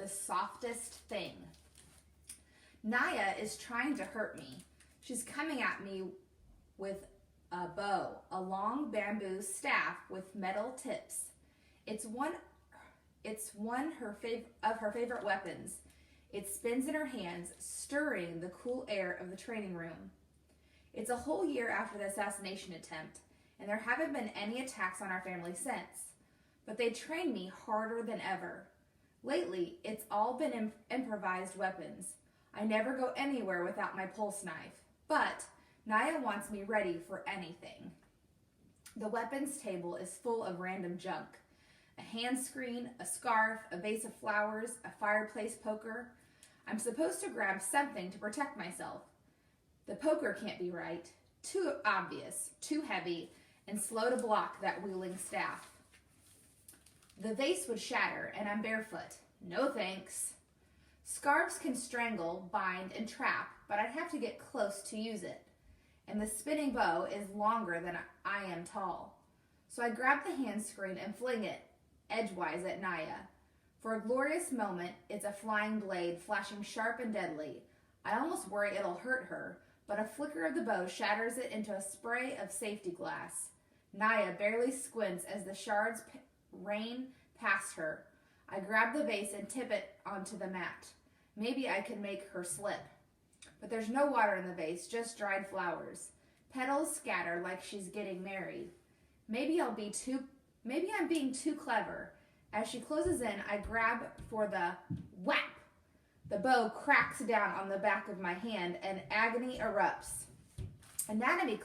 the softest thing. Naya is trying to hurt me. She's coming at me with a bow, a long bamboo staff with metal tips. It's one of her favorite weapons. It spins in her hands, stirring the cool air of the training room. It's a whole year after the assassination attempt, and there haven't been any attacks on our family since. But they train me harder than ever. Lately, it's all been improvised weapons. I never go anywhere without my pulse knife. But Naya wants me ready for anything. The weapons table is full of random junk. A hand screen, a scarf, a vase of flowers, a fireplace poker. I'm supposed to grab something to protect myself. The poker can't be right. Too obvious, too heavy, and slow to block that wheeling staff. The vase would shatter, and I'm barefoot. No thanks. Scarves can strangle, bind, and trap, but I'd have to get close to use it. And the spinning bow is longer than I am tall. So I grab the hand screen and fling it edgewise at Naya. For a glorious moment, it's a flying blade, flashing sharp and deadly. I almost worry it'll hurt her, but a flicker of the bow shatters it into a spray of safety glass. Naya barely squints as the shards rain past her. I grab the vase and tip it onto the mat. Maybe I can make her slip. But there's no water in the vase, just dried flowers. Petals scatter like she's getting married. Maybe I'm being too clever. As she closes in, I grab for the whap. The bow cracks down on the back of my hand and agony erupts. Anatomy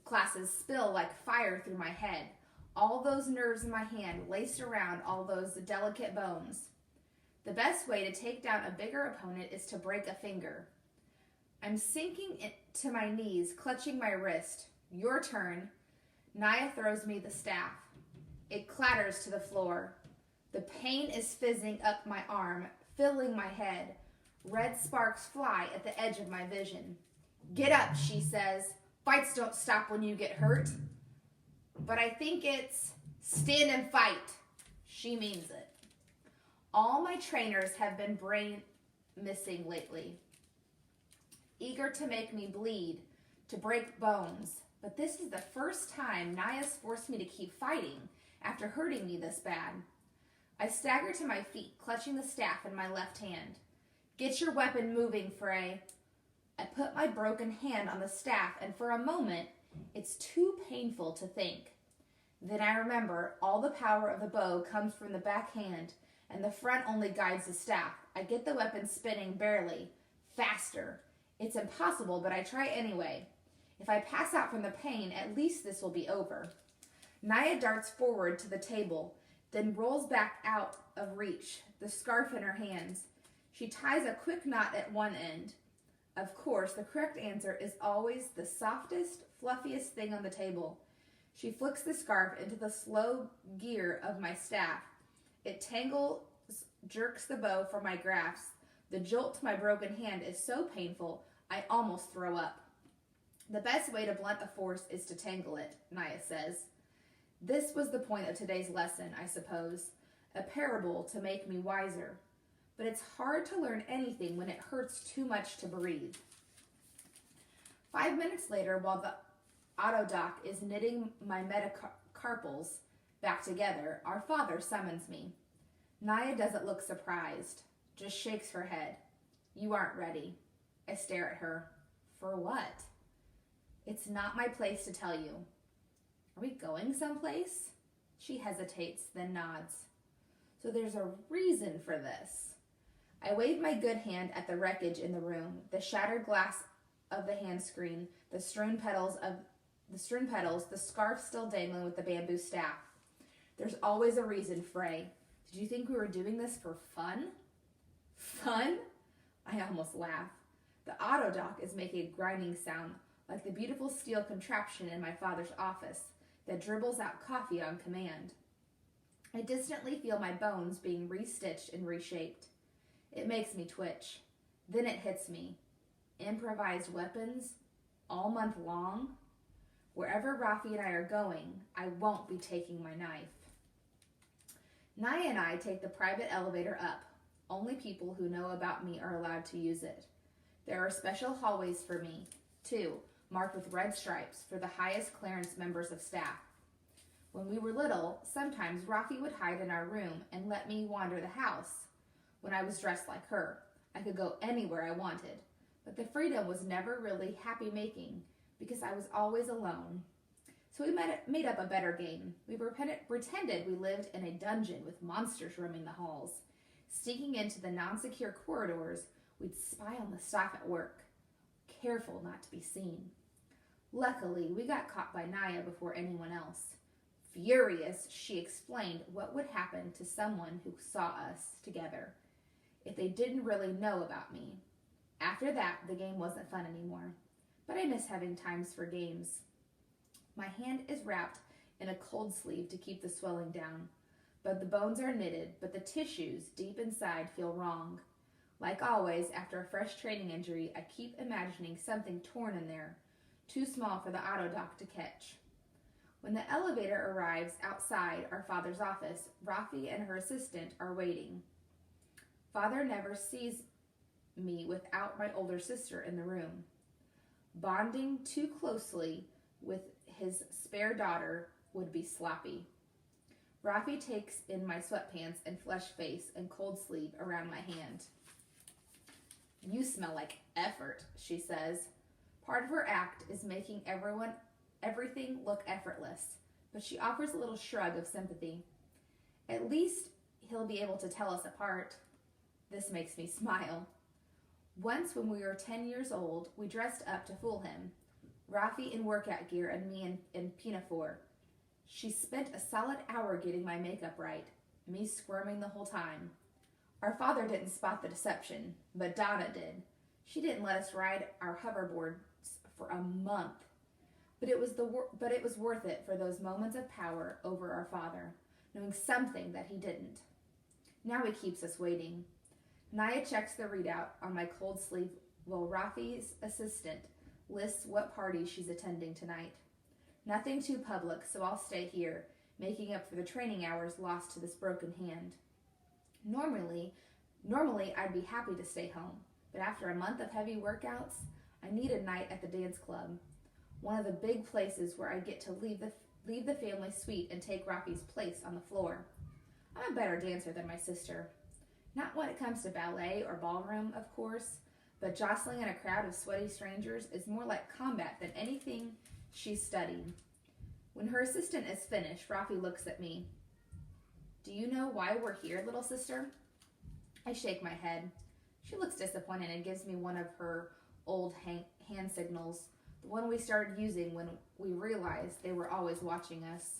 classes spill like fire through my head. All those nerves in my hand laced around all those delicate bones. The best way to take down a bigger opponent is to break a finger. I'm sinking to my knees, clutching my wrist. Your turn. Naya throws me the staff. It clatters to the floor. The pain is fizzing up my arm, filling my head. Red sparks fly at the edge of my vision. Get up, she says. Fights don't stop when you get hurt. But I think it's stand and fight. She means it. All my trainers have been brain missing lately, eager to make me bleed, to break bones. But this is the first time Naya's forced me to keep fighting after hurting me this bad. I stagger to my feet, clutching the staff in my left hand. Get your weapon moving, Frey. I put my broken hand on the staff, and for a moment, it's too painful to think. Then I remember all the power of the bow comes from the back hand, and the front only guides the staff. I get the weapon spinning barely, faster. It's impossible, but I try anyway. If I pass out from the pain, at least this will be over. Naya darts forward to the table, then rolls back out of reach, the scarf in her hands. She ties a quick knot at one end. Of course, the correct answer is always the softest, fluffiest thing on the table. She flicks the scarf into the slow gear of my staff. It tangles, jerks the bow from my grasp. The jolt to my broken hand is so painful, I almost throw up. The best way to blunt a force is to tangle it, Naya says. This was the point of today's lesson, I suppose, a parable to make me wiser. But it's hard to learn anything when it hurts too much to breathe. 5 minutes later, while the autodoc is knitting my metacarpals back together, our father summons me. Naya doesn't look surprised, just shakes her head. You aren't ready. I stare at her. For what? It's not my place to tell you. Are we going someplace? She hesitates, then nods. So there's a reason for this. I wave my good hand at the wreckage in the room, the shattered glass of the hand screen, the strewn petals, the scarf still dangling with the bamboo staff. There's always a reason, Frey. Did you think we were doing this for fun? Fun? I almost laugh. The autodoc is making a grinding sound, like the beautiful steel contraption in my father's office that dribbles out coffee on command. I distantly feel my bones being restitched and reshaped. It makes me twitch. Then it hits me. Improvised weapons? All month long? Wherever Rafi and I are going, I won't be taking my knife. Naya and I take the private elevator up. Only people who know about me are allowed to use it. There are special hallways for me, too, marked with red stripes for the highest clearance members of staff. When we were little, sometimes Rafi would hide in our room and let me wander the house. When I was dressed like her, I could go anywhere I wanted, but the freedom was never really happy-making because I was always alone. So we made up a better game. We pretended we lived in a dungeon with monsters roaming the halls. Sneaking into the non-secure corridors, we'd spy on the staff at work, careful not to be seen. Luckily, we got caught by Naya before anyone else. Furious, she explained what would happen to someone who saw us together if they didn't really know about me. After that, the game wasn't fun anymore, but I miss having times for games. My hand is wrapped in a cold sleeve to keep the swelling down, but the bones are knitted, but the tissues deep inside feel wrong. Like always, after a fresh training injury, I keep imagining something torn in there, too small for the auto doc to catch. When the elevator arrives outside our father's office, Rafi and her assistant are waiting. Father never sees me without my older sister in the room. Bonding too closely with his spare daughter would be sloppy. Rafi takes in my sweatpants and flesh face and cold sleeve around my hand. You smell like effort, she says. Part of her act is making everything look effortless, but she offers a little shrug of sympathy. At least he'll be able to tell us apart. This makes me smile. Once when we were 10 years old, we dressed up to fool him. Rafi in workout gear and me in pinafore. She spent a solid hour getting my makeup right, me squirming the whole time. Our father didn't spot the deception, but Donna did. She didn't let us ride our hoverboards for a month. But it was worth it for those moments of power over our father, knowing something that he didn't. Now he keeps us waiting. Naya checks the readout on my cold sleeve while Rafi's assistant lists what parties she's attending tonight. Nothing too public, so I'll stay here, making up for the training hours lost to this broken hand. Normally I'd be happy to stay home, but after a month of heavy workouts, I need a night at the dance club, one of the big places where I get to leave the family suite and take Rafi's place on the floor. I'm a better dancer than my sister. Not when it comes to ballet or ballroom, of course, but jostling in a crowd of sweaty strangers is more like combat than anything she's studied. When her assistant is finished, Rafi looks at me. Do you know why we're here, little sister? I shake my head. She looks disappointed and gives me one of her old hand signals, the one we started using when we realized they were always watching us.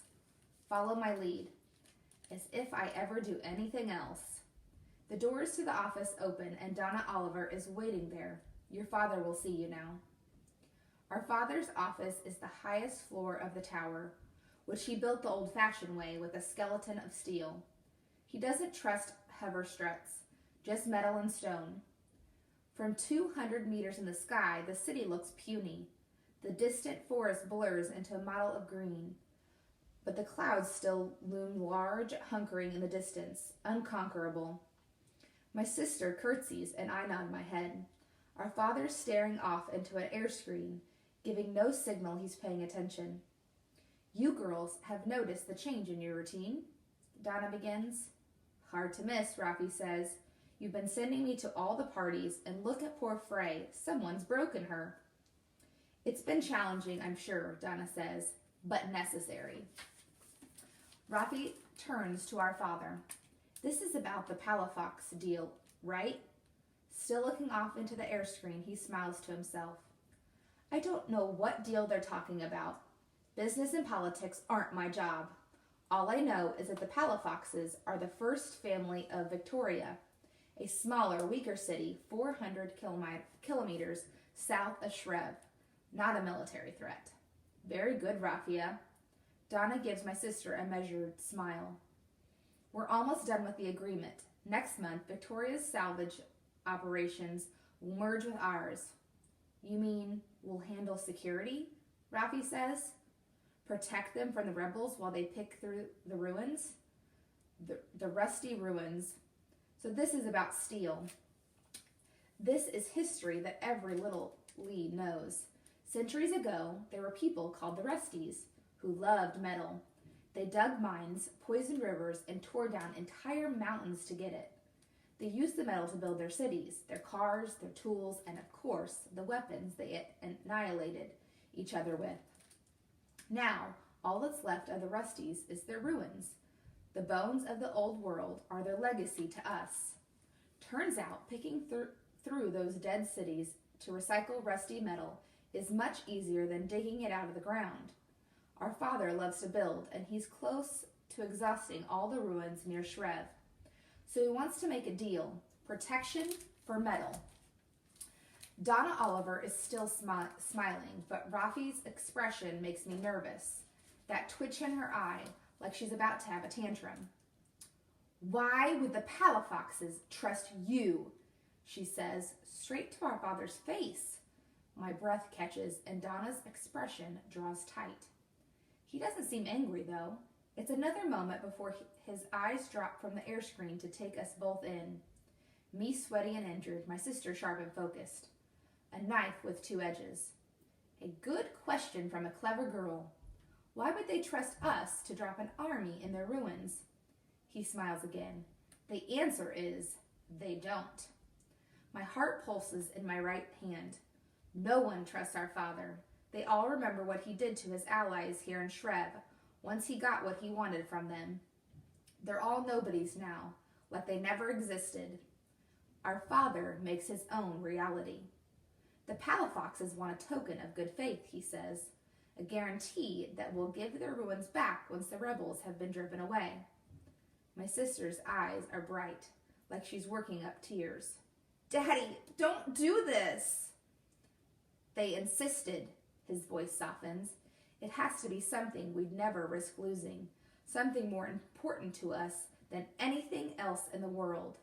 Follow my lead. As if I ever do anything else. The doors to the office open and Donna Oliver is waiting there. Your father will see you now. Our father's office is the highest floor of the tower, which he built the old-fashioned way with a skeleton of steel. He doesn't trust hover struts, just metal and stone. From 200 meters in the sky, the city looks puny. The distant forest blurs into a model of green, but the clouds still loom large, hunkering in the distance, unconquerable. My sister curtsies and I nod my head. Our father's staring off into an air screen, giving no signal he's paying attention. You girls have noticed the change in your routine, Donna begins. Hard to miss, Rafi says. You've been sending me to all the parties, and look at poor Frey. Someone's broken her. It's been challenging, I'm sure, Donna says, but necessary. Rafi turns to our father. This is about the Palafox deal, right? Still looking off into the air screen, he smiles to himself. I don't know what deal they're talking about. Business and politics aren't my job. All I know is that the Palafoxes are the first family of Victoria, a smaller, weaker city 400 kilometers south of Shreve, not a military threat. Very good, Rafia. Donna gives my sister a measured smile. We're almost done with the agreement. Next month, Victoria's salvage operations will merge with ours. You mean we'll handle security? Rafi says. Protect them from the rebels while they pick through the ruins? the rusty ruins. So this is about steel. This is history that every little Lee knows. Centuries ago, there were people called the Rusties who loved metal. They dug mines, poisoned rivers, and tore down entire mountains to get it. They used the metal to build their cities, their cars, their tools, and of course, the weapons they annihilated each other with. Now, all that's left of the Rusties is their ruins. The bones of the old world are their legacy to us. Turns out, picking through those dead cities to recycle rusty metal is much easier than digging it out of the ground. Our father loves to build, and he's close to exhausting all the ruins near Shrev. So he wants to make a deal. Protection for metal. Donna Oliver is still smiling, but Rafi's expression makes me nervous. That twitch in her eye, like she's about to have a tantrum. Why would the Palafoxes trust you? She says, straight to our father's face. My breath catches, and Donna's expression draws tight. He doesn't seem angry, though. It's another moment before his eyes drop from the air screen to take us both in. Me sweaty and injured, my sister sharp and focused. A knife with two edges. A good question from a clever girl. Why would they trust us to drop an army in their ruins? He smiles again. The answer is, they don't. My heart pulses in my right hand. No one trusts our father. They all remember what he did to his allies here in Shrev once he got what he wanted from them. They're all nobodies now, like they never existed. Our father makes his own reality. The Palafoxes want a token of good faith, he says, a guarantee that we'll give their ruins back once the rebels have been driven away. My sister's eyes are bright, like she's working up tears. Daddy, don't do this! They insisted. His voice softens. It has to be something we'd never risk losing, something more important to us than anything else in the world,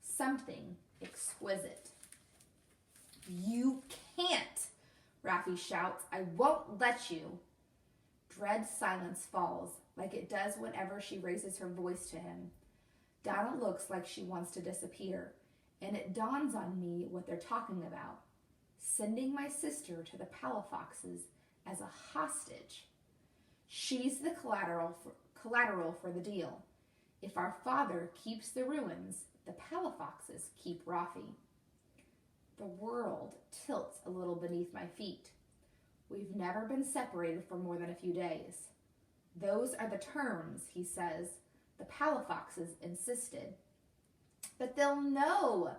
something exquisite. You can't, Rafi shouts. I won't let you. Dread silence falls, like it does whenever she raises her voice to him. Donna looks like she wants to disappear, and it dawns on me what they're talking about. Sending my sister to the Palafoxes as a hostage. She's the collateral for the deal. If our father keeps the ruins, the Palafoxes keep Rafi. The world tilts a little beneath my feet. We've never been separated for more than a few days. Those are the terms, he says. The Palafoxes insisted. But they'll know.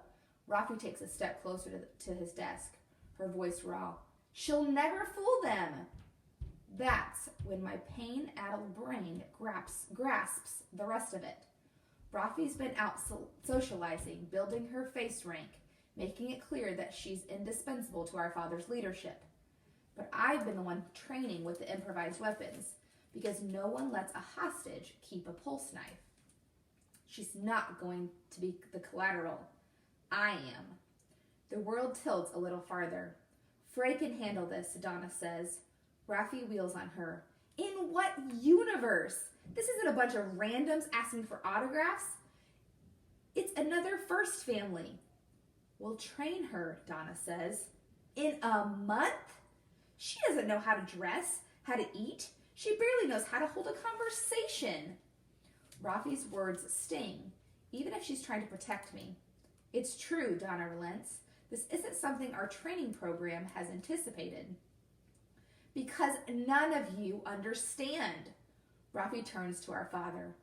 Rafi takes a step closer to his desk, her voice raw. She'll never fool them. That's when my pain-addled brain grasps the rest of it. Rafi's been out socializing, building her face rank, making it clear that she's indispensable to our father's leadership. But I've been the one training with the improvised weapons, because no one lets a hostage keep a pulse knife. She's not going to be the collateral. I am. The world tilts a little farther. Frey can handle this, Donna says. Rafi wheels on her. In what universe? This isn't a bunch of randoms asking for autographs. It's another first family. We'll train her, Donna says. In a month? She doesn't know how to dress, how to eat. She barely knows how to hold a conversation. Rafi's words sting, even if she's trying to protect me. It's true, Donna relents. This isn't something our training program has anticipated. Because none of you understand. Rafi turns to our father.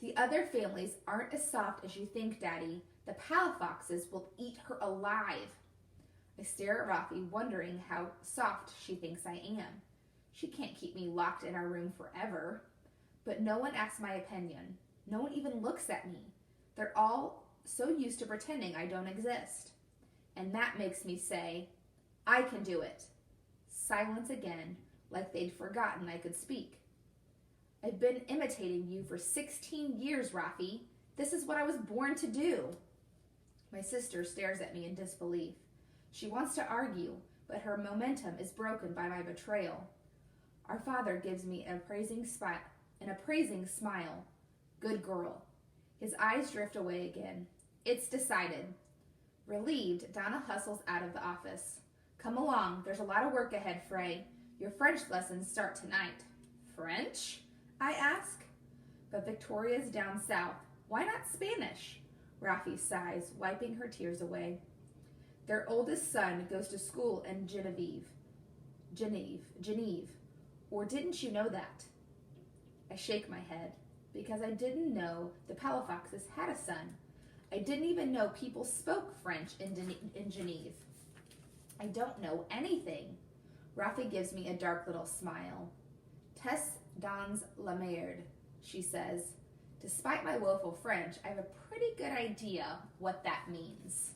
The other families aren't as soft as you think, Daddy. The Palafoxes will eat her alive. I stare at Rafi, wondering how soft she thinks I am. She can't keep me locked in our room forever. But no one asks my opinion. No one even looks at me. They're all so used to pretending I don't exist. And that makes me say, I can do it. Silence again, like they'd forgotten I could speak. I've been imitating you for 16 years, Rafi. This is what I was born to do. My sister stares at me in disbelief. She wants to argue, but her momentum is broken by my betrayal. Our father gives me an appraising smile. Good girl. His eyes drift away again. It's decided. Relieved, Donna hustles out of the office. Come along, there's a lot of work ahead, Frey. Your French lessons start tonight. French? I ask. But Victoria's down south. Why not Spanish? Rafi sighs, wiping her tears away. Their oldest son goes to school in Geneve. Or didn't you know that? I shake my head, because I didn't know the Palafoxes had a son. I didn't even know people spoke French in Geneve. I don't know anything. Rafi gives me a dark little smile. Tess dans la merde, she says. Despite my woeful French, I have a pretty good idea what that means.